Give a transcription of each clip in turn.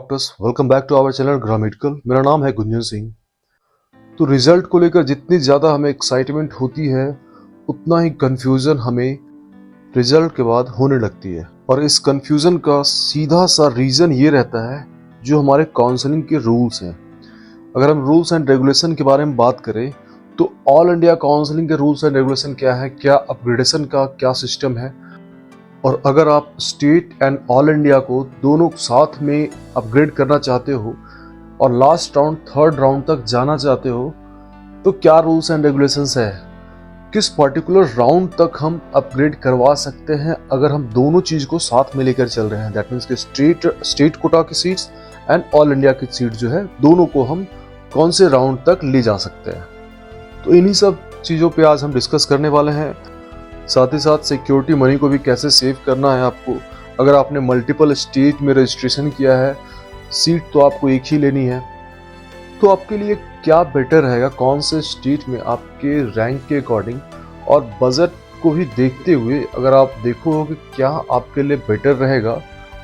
Doctors, welcome back to our channel Gram Medical. मेरा नाम है गुंजन सिंह। तो रिजल्ट को लेकर जितनी ज़्यादा हमें एक्साइटमेंट होती है उतना ही कंफ्यूजन हमें रिजल्ट के बाद होने लगती है। और इस कंफ्यूजन का सीधा सा रीज़न ये रहता है जो हमारे काउंसलिंग के रूल्स हैं। अगर हम रूल्स एंड रेगुलेशन के बारे में बात करें तो ऑल इंडिया काउंसलिंग के रूल्स एंड रेगुलेशन क्या है, क्या अपग्रेडेशन का क्या सिस्टम है, और अगर आप स्टेट एंड ऑल इंडिया को दोनों साथ में अपग्रेड करना चाहते हो और लास्ट राउंड थर्ड राउंड तक जाना चाहते हो तो क्या रूल्स एंड रेगुलेशंस है, किस पर्टिकुलर राउंड तक हम अपग्रेड करवा सकते हैं अगर हम दोनों चीज को साथ में लेकर चल रहे हैं। दैट मीन्स कि स्टेट कोटा की सीट्स एंड ऑल इंडिया की सीट जो है दोनों को हम कौन से राउंड तक ले जा सकते हैं। तो इन्हीं सब चीज़ों पे आज हम डिस्कस करने वाले हैं। साथ ही साथ सिक्योरिटी मनी को भी कैसे सेव करना है आपको। अगर आपने मल्टीपल स्टेट में रजिस्ट्रेशन किया है, सीट तो आपको एक ही लेनी है, तो आपके लिए क्या बेटर रहेगा, कौन से स्टेट में आपके रैंक के अकॉर्डिंग और बजट को भी देखते हुए अगर आप देखो कि क्या आपके लिए बेटर रहेगा,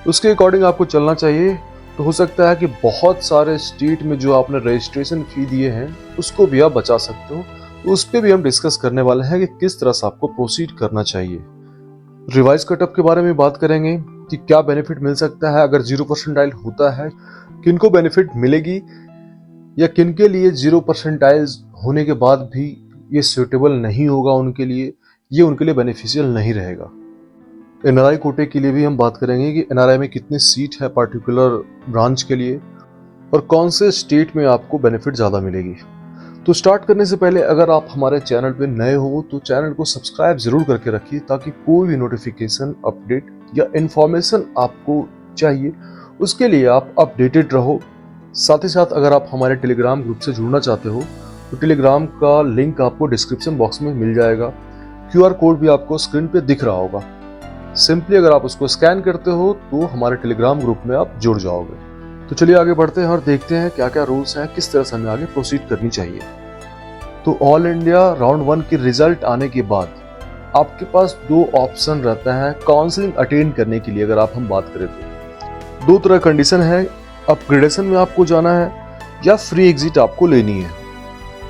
उसके अकॉर्डिंग आपको चलना चाहिए। तो हो सकता है कि बहुत सारे स्टेट में जो आपने रजिस्ट्रेशन फी दिए हैं उसको भी आप बचा सकते हो। तो उस पर भी हम डिस्कस करने वाले हैं कि किस तरह से आपको प्रोसीड करना चाहिए। रिवाइज कटअप के बारे में बात करेंगे कि क्या बेनिफिट मिल सकता है अगर 0 परसेंटाइल होता है, किनको बेनिफिट मिलेगी या किन के लिए 0 परसेंटाइल होने के बाद भी ये सूटेबल नहीं होगा, उनके लिए ये उनके लिए बेनिफिशियल नहीं रहेगा। एनआरआई कोटे के लिए भी हम बात करेंगे कि एनआरआई में कितनी सीट है पर्टिकुलर ब्रांच के लिए और कौन से स्टेट में आपको बेनिफिट ज़्यादा मिलेगी। तो स्टार्ट करने से पहले अगर आप हमारे चैनल पे नए हो तो चैनल को सब्सक्राइब जरूर करके रखिए ताकि कोई भी नोटिफिकेशन, अपडेट या इन्फॉर्मेशन आपको चाहिए उसके लिए आप अपडेटेड रहो। साथ ही साथ अगर आप हमारे टेलीग्राम ग्रुप से जुड़ना चाहते हो तो टेलीग्राम का लिंक आपको डिस्क्रिप्शन बॉक्स में मिल जाएगा। QR कोड भी आपको स्क्रीन पे दिख रहा होगा। सिंपली अगर आप उसको स्कैन करते हो तो हमारे टेलीग्राम ग्रुप में आप जुड़ जाओगे। तो चलिए आगे बढ़ते हैं और देखते हैं क्या क्या रूल्स हैं, किस तरह से हमें आगे प्रोसीड करनी चाहिए। तो ऑल इंडिया राउंड 1 की रिजल्ट आने के बाद आपके पास 2 ऑप्शन रहता है काउंसलिंग अटेंड करने के लिए। अगर आप हम बात करें तो 2 तरह कंडीशन है, अपग्रेडेशन में आपको जाना है या फ्री एग्जिट आपको लेनी है।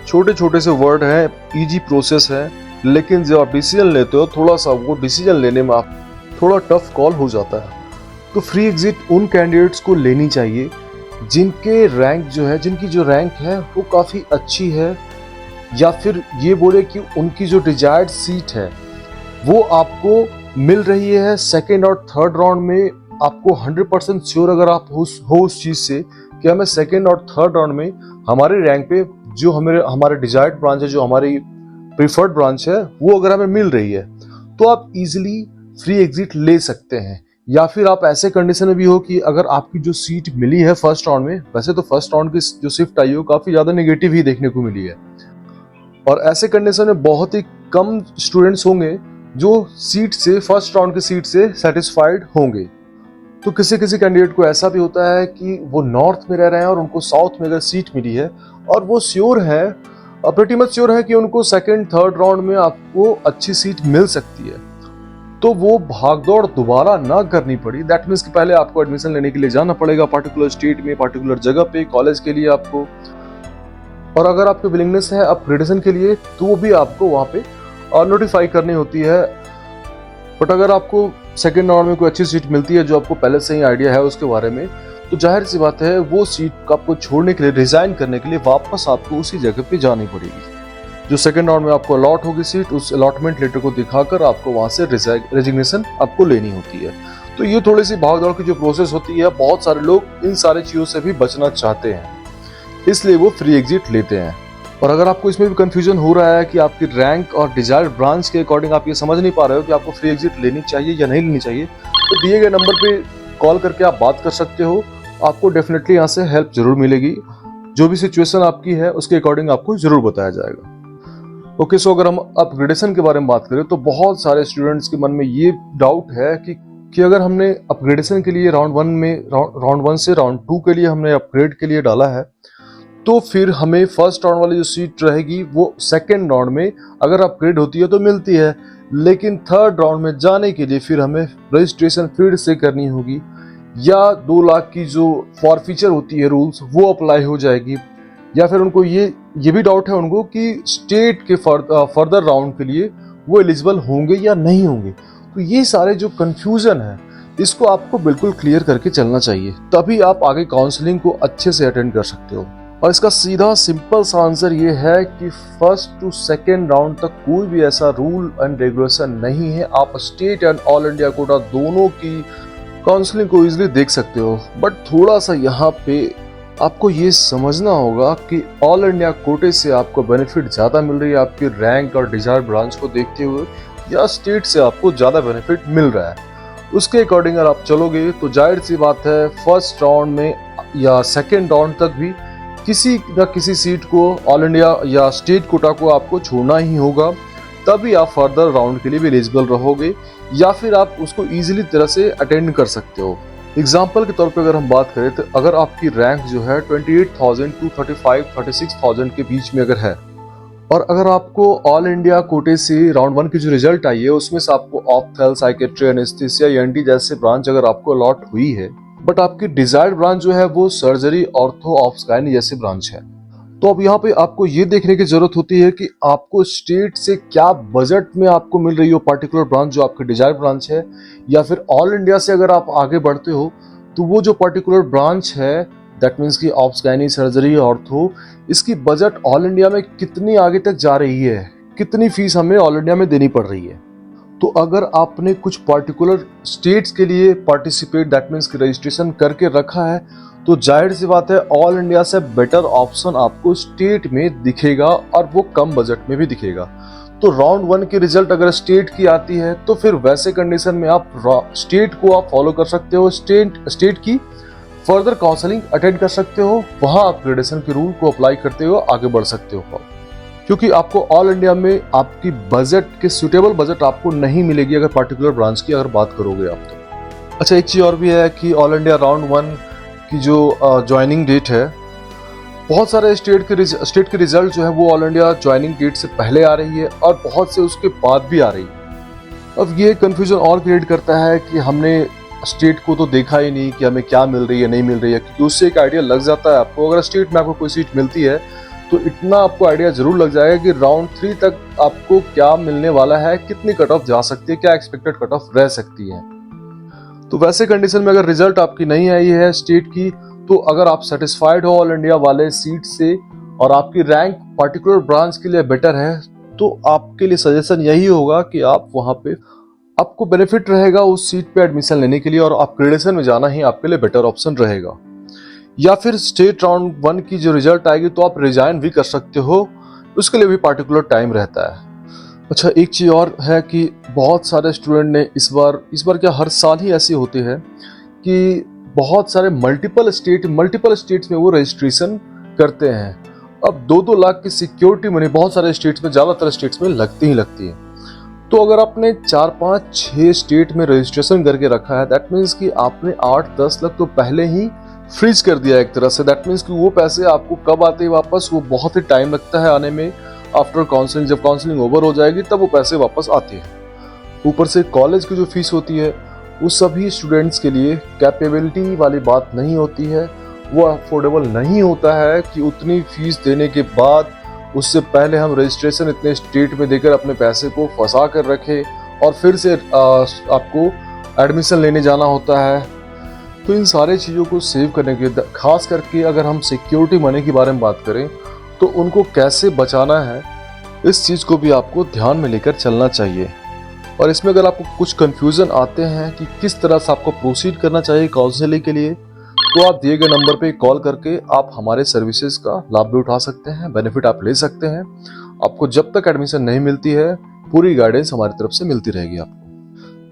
छोटे छोटे से वर्ड है, इजी प्रोसेस है, लेकिन जब आप डिसीजन लेते हो थोड़ा सा वो डिसीजन लेने में आप थोड़ा टफ कॉल हो जाता है। तो फ्री एग्जिट उन कैंडिडेट्स को लेनी चाहिए जिनके रैंक जो है, जिनकी जो रैंक है वो काफ़ी अच्छी है, या फिर ये बोले कि उनकी जो डिजायर्ड सीट है वो आपको मिल रही है सेकेंड और थर्ड राउंड में। आपको 100% श्योर अगर आप हो उस चीज़ से कि हमें सेकेंड और थर्ड राउंड में हमारे रैंक पे जो हमारे डिजायर्ड ब्रांच है, जो हमारी प्रीफर्ड ब्रांच है, वो अगर हमें मिल रही है तो आप इजीली फ्री एग्जिट ले सकते हैं। या फिर आप ऐसे कंडीशन में भी हो कि अगर आपकी जो सीट मिली है फर्स्ट राउंड में, वैसे तो फर्स्ट राउंड की जो शिफ्ट आई हो काफी ज्यादा नेगेटिव ही देखने को मिली है, और ऐसे कंडीशन में बहुत ही कम स्टूडेंट्स होंगे जो सीट से, फर्स्ट राउंड की सीट से सेटिस्फाइड होंगे। तो किसी किसी कैंडिडेट को ऐसा भी होता है कि वो नॉर्थ में रह रहे हैं और उनको साउथ में अगर सीट मिली है और वो श्योर है, प्रीटी मच श्योर है कि उनको सेकंड थर्ड राउंड में आपको अच्छी सीट मिल सकती है, तो वो भागदौड़ दोबारा ना करनी पड़ी। दैट मीन्स कि पहले आपको एडमिशन लेने के लिए जाना पड़ेगा पर्टिकुलर स्टेट में, पर्टिकुलर जगह पे, कॉलेज के लिए आपको, और अगर आपकी विलिंगनेस है अपग्रेडेशन के लिए तो वो भी आपको वहाँ पे नोटिफाई करनी होती है। बट अगर आपको सेकेंड राउंड में कोई अच्छी सीट मिलती है जो आपको पहले से ही आइडिया है उसके बारे में, तो जाहिर सी बात है वो सीट आपको छोड़ने के लिए, रिजाइन करने के लिए वापस आपको उसी जगह पे जानी पड़ेगी। जो सेकंड राउंड में आपको अलॉट होगी सीट, उस अलॉटमेंट लेटर को दिखाकर आपको वहां से रेजिग्नेशन आपको लेनी होती है। तो ये थोड़ी सी भागदौड़ की जो प्रोसेस होती है, बहुत सारे लोग इन सारे चीजों से भी बचना चाहते हैं, इसलिए वो फ्री एग्जिट लेते हैं। और अगर आपको इसमें भी कंफ्यूजन हो रहा है कि आपकी रैंक और डिजायर्ड ब्रांच के अकॉर्डिंग आप ये समझ नहीं पा रहे हो कि आपको फ्री एग्जिट लेनी चाहिए या नहीं लेनी चाहिए, तो दिए गए नंबर पे कॉल करके आप बात कर सकते हो। आपको डेफिनेटली यहाँ से हेल्प जरूर मिलेगी। जो भी सिचुएशन आपकी है उसके अकॉर्डिंग आपको जरूर बताया जाएगा। ओके, सो अगर हम अपग्रेडेशन के बारे में बात करें तो बहुत सारे स्टूडेंट्स के मन में ये डाउट है कि अगर हमने अपग्रेडेशन के लिए राउंड 1 से राउंड 2 के लिए हमने अपग्रेड के लिए डाला है, तो फिर हमें फर्स्ट राउंड वाली जो सीट रहेगी वो सेकेंड राउंड में अगर अपग्रेड होती है तो मिलती है, लेकिन थर्ड राउंड में जाने के लिए फिर हमें रजिस्ट्रेशन फिर से करनी होगी। या 2 लाख की जो फॉरफीचर होती है रूल्स वो अप्लाई हो जाएगी, या फिर उनको ये भी डाउट है उनको कि स्टेट के फर्दर राउंड के लिए वो एलिजिबल होंगे या नहीं होंगे। तो ये सारे जो कंफ्यूजन है इसको आपको बिल्कुल क्लियर करके चलना चाहिए, तभी आप आगे काउंसलिंग को अच्छे से अटेंड कर सकते हो। और इसका सीधा सिंपल सा आंसर ये है कि फर्स्ट टू सेकेंड राउंड तक कोई भी ऐसा रूल एंड रेगुलेशन नहीं है। आप state and all India quota दोनों की काउंसलिंग को इजीली देख सकते हो। बट थोड़ा सा यहाँ पे आपको ये समझना होगा कि ऑल इंडिया कोटे से आपको बेनिफिट ज़्यादा मिल रही है आपकी रैंक और डिजायर ब्रांच को देखते हुए, या स्टेट से आपको ज़्यादा बेनिफिट मिल रहा है। उसके अकॉर्डिंग अगर आप चलोगे तो जाहिर सी बात है फर्स्ट राउंड में या सेकेंड राउंड तक भी किसी न किसी सीट को ऑल इंडिया या स्टेट कोटा को आपको छोड़ना ही होगा, तभी आप फर्दर राउंड के लिए भी एलिजिबल रहोगे, या फिर आप उसको इजीली तरह से अटेंड कर सकते हो। एग्जाम्पल के तौर पे अगर हम बात करें तो अगर आपकी रैंक जो है 28,000 टू 36,000 के बीच में अगर है, और अगर आपको ऑल इंडिया कोटे से राउंड 1 की जो रिजल्ट आई है उसमें से आपको ऑप्थेल, साइकेट्री, एनेस्थीसिया, ईएनटी जैसे ब्रांच अगर आपको अलॉट हुई है, बट आपकी डिजायर्ड ब्रांच जो है वो सर्जरी, ऑर्थो, ऑब्स-गायनी जैसी ब्रांच है, तो अब यहाँ पे आपको ये देखने की जरूरत होती है कि आपको स्टेट से क्या बजट में आपको मिल रही हो पर्टिकुलर ब्रांच जो आपकी डिजायर्ड ब्रांच है, या फिर ऑल इंडिया से अगर आप आगे बढ़ते हो तो वो जो पर्टिकुलर ब्रांच है दैट मीन्स की ऑब्स-गायनी, सर्जरी, ऑर्थो, इसकी बजट ऑल इंडिया में कितनी आगे तक जा रही है, कितनी फीस हमें ऑल इंडिया में देनी पड़ रही है। तो अगर आपने कुछ पर्टिकुलर स्टेट्स के लिए पार्टिसिपेट दैट मीन्स की रजिस्ट्रेशन करके रखा है, तो जाहिर सी बात है ऑल इंडिया से बेटर ऑप्शन आपको स्टेट में दिखेगा, और वो कम बजट में भी दिखेगा। तो राउंड 1 की रिजल्ट अगर स्टेट की आती है तो फिर वैसे कंडीशन में आप स्टेट को आप फॉलो कर सकते हो, स्टेट की फर्दर काउंसलिंग अटेंड कर सकते हो, वहां आप ग्रेडेशन के रूल को अप्लाई करते हुए आगे बढ़ सकते हो, क्योंकि आपको ऑल इंडिया में आपकी बजट के सुटेबल बजट आपको नहीं मिलेगी अगर पर्टिकुलर ब्रांच की अगर बात करोगे आप तो। अच्छा, एक चीज और भी है कि ऑल इंडिया राउंड 1 की जो ज्वाइनिंग डेट है, बहुत सारे स्टेट के रिजल्ट जो है वो ऑल इंडिया ज्वाइनिंग डेट से पहले आ रही है और बहुत से उसके बाद भी आ रही है। अब ये कंफ्यूजन और क्रिएट करता है कि हमने स्टेट को तो देखा ही नहीं कि हमें क्या मिल रही है नहीं मिल रही है, क्योंकि उससे एक आइडिया लग जाता है आपको। अगर स्टेट में आपको कोई सीट मिलती है तो इतना आपको आइडिया जरूर लग जाएगा कि राउंड 3 तक आपको क्या मिलने वाला है, कितनी कट ऑफ जा सकती है, क्या एक्सपेक्टेड कट ऑफ रह सकती है। तो वैसे कंडीशन में अगर रिजल्ट आपकी नहीं आई है स्टेट की, तो अगर आप सेटिस्फाइड हो ऑल इंडिया वाले सीट से और आपकी रैंक पर्टिकुलर ब्रांच के लिए बेटर है, तो आपके लिए सजेशन यही होगा कि आप वहां पे आपको बेनिफिट रहेगा उस सीट पे एडमिशन लेने के लिए, और आप ग्रेडेशन में जाना ही आपके लिए बेटर ऑप्शन रहेगा। या फिर स्टेट राउंड 1 की जो रिजल्ट आएगी तो आप रिजाइन भी कर सकते हो, उसके लिए भी पार्टिकुलर टाइम रहता है। अच्छा, एक चीज और है कि बहुत सारे स्टूडेंट ने इस बार क्या हर साल ही ऐसी होती है कि बहुत सारे मल्टीपल स्टेट्स में वो रजिस्ट्रेशन करते हैं। अब 2-2 लाख की सिक्योरिटी मनी बहुत सारे स्टेट्स में, ज्यादातर स्टेट्स में लगती है। तो अगर आपने 4-5-6 स्टेट में रजिस्ट्रेशन करके रखा है, दैट मीन्स कि आपने 8-10 लाख तो पहले ही फ्रीज कर दिया एक तरह से। दैट मीन्स कि वो पैसे आपको कब आते हैं वापस, वो बहुत ही टाइम लगता है आने में। आफ्टर काउंसलिंग, जब काउंसलिंग ओवर हो जाएगी तब वो पैसे वापस आते हैं। ऊपर से कॉलेज की जो फीस होती है वो सभी स्टूडेंट्स के लिए कैपेबिलिटी वाली बात नहीं होती है, वो अफोर्डेबल नहीं होता है कि उतनी फीस देने के बाद उससे पहले हम रजिस्ट्रेशन इतने स्टेट में देकर अपने पैसे को फंसा कर रखें और फिर से आपको एडमिशन लेने जाना होता है। तो इन सारे चीज़ों को सेव करने के लिए, खास करके अगर हम सिक्योरिटी मनी के बारे में बात करें तो उनको कैसे बचाना है, इस चीज़ को भी आपको ध्यान में लेकर चलना चाहिए। और इसमें अगर आपको कुछ कंफ्यूजन आते हैं कि किस तरह से आपको प्रोसीड करना चाहिए काउंसलिंग के लिए, तो आप दिए गए नंबर पे कॉल करके आप हमारे सर्विसेज का लाभ भी उठा सकते हैं, बेनिफिट आप ले सकते हैं। आपको जब तक एडमिशन नहीं मिलती है पूरी गाइडेंस हमारी तरफ से मिलती रहेगी आपको।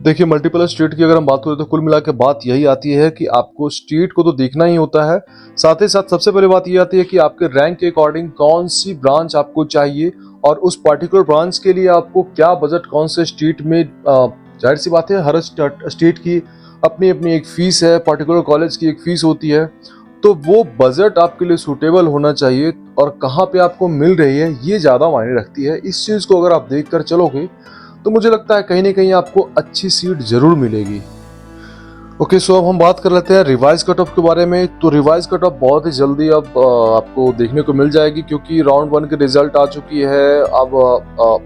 देखिए, मल्टीपल स्टेट की अगर हम बात करें तो कुल मिला के बात यही आती है कि आपको स्टेट को तो देखना ही होता है, साथ ही साथ सबसे पहले बात ये आती है कि आपके रैंक के अकॉर्डिंग कौन सी ब्रांच आपको चाहिए और उस पर्टिकुलर ब्रांच के लिए आपको क्या बजट कौन से स्टेट में। जाहिर सी बात है हर स्टेट की अपनी अपनी एक फीस है, पर्टिकुलर कॉलेज की एक फीस होती है, तो वो बजट आपके लिए सूटेबल होना चाहिए और कहाँ पे आपको मिल रही है ये ज़्यादा मायने रखती है। इस चीज़ को अगर आप देख कर चलोगे तो मुझे लगता है कहीं ना कहीं आपको अच्छी सीट जरूर मिलेगी। ओके, सो अब हम बात कर लेते हैं रिवाइज कट ऑफ के बारे में। तो रिवाइज कट ऑफ बहुत ही जल्दी अब आपको देखने को मिल जाएगी, क्योंकि राउंड 1 की रिजल्ट आ चुकी है। अब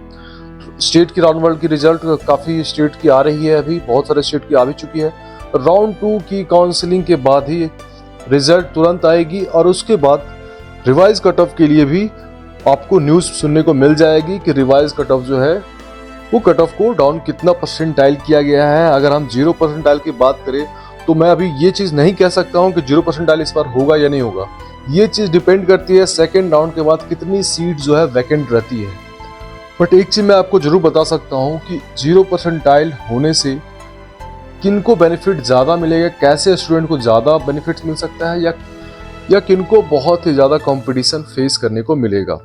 स्टेट की राउंड 1 की रिजल्ट काफी स्टेट की आ रही है, अभी बहुत सारे स्टेट की आ भी चुकी है। राउंड 2 की काउंसलिंग के बाद ही रिजल्ट तुरंत आएगी, और उसके बाद रिवाइज कट ऑफ के लिए भी आपको न्यूज सुनने को मिल जाएगी कि रिवाइज कट ऑफ जो है वो कट ऑफ को डाउन कितना परसेंटाइल किया गया है। अगर हम 0 परसेंटाइल की बात करें तो मैं अभी ये चीज नहीं कह सकता हूँ कि 0 परसेंटाइल इस बार होगा या नहीं होगा। ये चीज डिपेंड करती है सेकेंड राउंड के बाद कितनी सीट जो है वैकेंट रहती है। बट एक चीज मैं आपको जरूर बता सकता हूँ कि 0 परसेंटाइल होने से किनको बेनिफिट ज्यादा मिलेगा, कैसे स्टूडेंट को ज्यादा बेनिफिट मिल सकता है, या किनको बहुत ही ज्यादा कंपटीशन फेस करने को मिलेगा।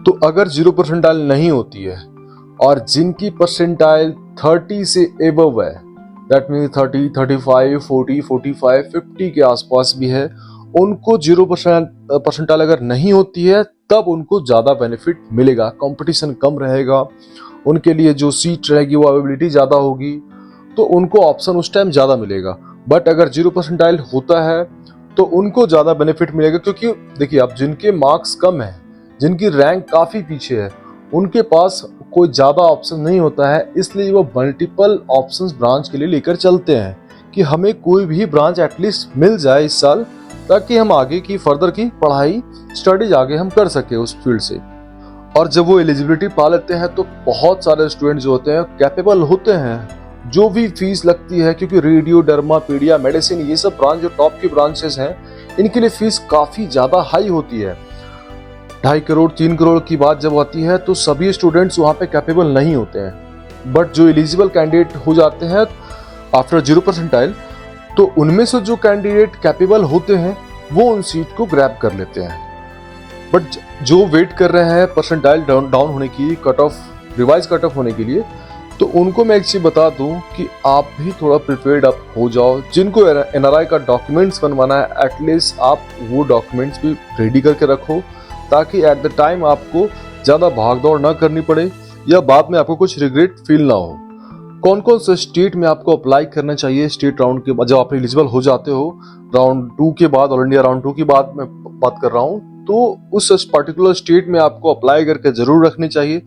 तो अगर 0 परसेंटाइल नहीं होती है और जिनकी परसेंटाइल 30 से एबव है, दैट मीन 30, 35, 40, 45, 50 के आसपास भी है, उनको 0 परसेंटाइल अगर नहीं होती है तब उनको ज्यादा बेनिफिट मिलेगा, कंपटीशन कम रहेगा, उनके लिए जो सीट रहेगी वो अवेलेबिलिटी ज्यादा होगी, तो उनको ऑप्शन उस टाइम ज्यादा मिलेगा। बट अगर 0 परसेंटाइल होता है तो उनको ज्यादा बेनिफिट मिलेगा, क्योंकि देखिए अब जिनके मार्क्स कम है, जिनकी रैंक काफी पीछे है, उनके पास कोई ज्यादा ऑप्शन नहीं होता है, इसलिए वो मल्टीपल ऑप्शंस ब्रांच के लिए लेकर चलते हैं कि हमें कोई भी ब्रांच एटलीस्ट मिल जाए इस साल, ताकि हम आगे की फर्दर की पढ़ाई स्टडीज आगे हम कर सके उस फील्ड से। और जब वो एलिजिबिलिटी पा लेते हैं तो बहुत सारे स्टूडेंट जो होते हैं कैपेबल होते हैं। जो भी फीस लगती है, क्योंकि रेडियो, डर्मा, पीडिया, मेडिसिन, ये सब ब्रांच जो टॉप की ब्रांचेस हैं, इनके लिए फीस काफी ज्यादा हाई होती है। 2.5 करोड़ 3 करोड़ की बात जब आती है तो सभी स्टूडेंट्स वहाँ पे कैपेबल नहीं होते हैं। बट जो एलिजिबल कैंडिडेट हो जाते हैं आफ्टर 0 परसेंटाइल, तो उनमें से जो कैंडिडेट कैपेबल होते हैं वो उन सीट को ग्रैब कर लेते हैं। बट जो वेट कर रहे हैं परसेंटाइल डाउन होने की, cut off, revise cut off होने के लिए, तो उनको मैं एक चीज बता दूं कि आप भी थोड़ा प्रिपेयर्ड अप हो जाओ। जिनको एनआरआई का डॉक्यूमेंट्स बनवाना है, एटलीस्ट आप वो डॉक्यूमेंट्स भी रेडी करके रखो, ताकि एट द टाइम आपको ज्यादा भागदौड़ ना करनी पड़े या बाद में आपको कुछ रिग्रेट फील ना हो। कौन कौन से स्टेट में आपको अप्लाई करना चाहिए स्टेट राउंड के बाद, जब आप एलिजिबल हो जाते हो राउंड 2 के बाद, ऑल इंडिया राउंड 2 की बात मैं बात कर रहा हूँ, तो उस पर्टिकुलर स्टेट में आपको अप्लाई करके जरूर रखनी चाहिए,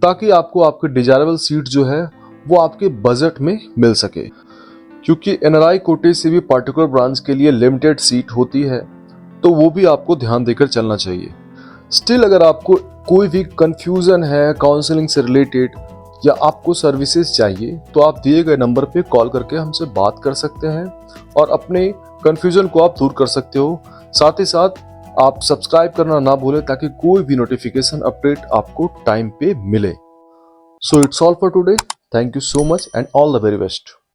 ताकि आपको आपकी डिजायरेबल सीट जो है वो आपके बजट में मिल सके। क्योंकि एनआरआई कोटे से भी पर्टिकुलर ब्रांच के लिए लिमिटेड सीट होती है, तो वो भी आपको ध्यान देकर चलना चाहिए। स्टिल अगर आपको कोई भी कंफ्यूजन है काउंसलिंग से रिलेटेड, या आपको सर्विसेज चाहिए, तो आप दिए गए नंबर पे कॉल करके हमसे बात कर सकते हैं और अपने कंफ्यूजन को आप दूर कर सकते हो। साथ ही साथ आप सब्सक्राइब करना ना भूलें, ताकि कोई भी नोटिफिकेशन अपडेट आपको टाइम पे मिले। So it's all for today. Thank you so much and all the very best.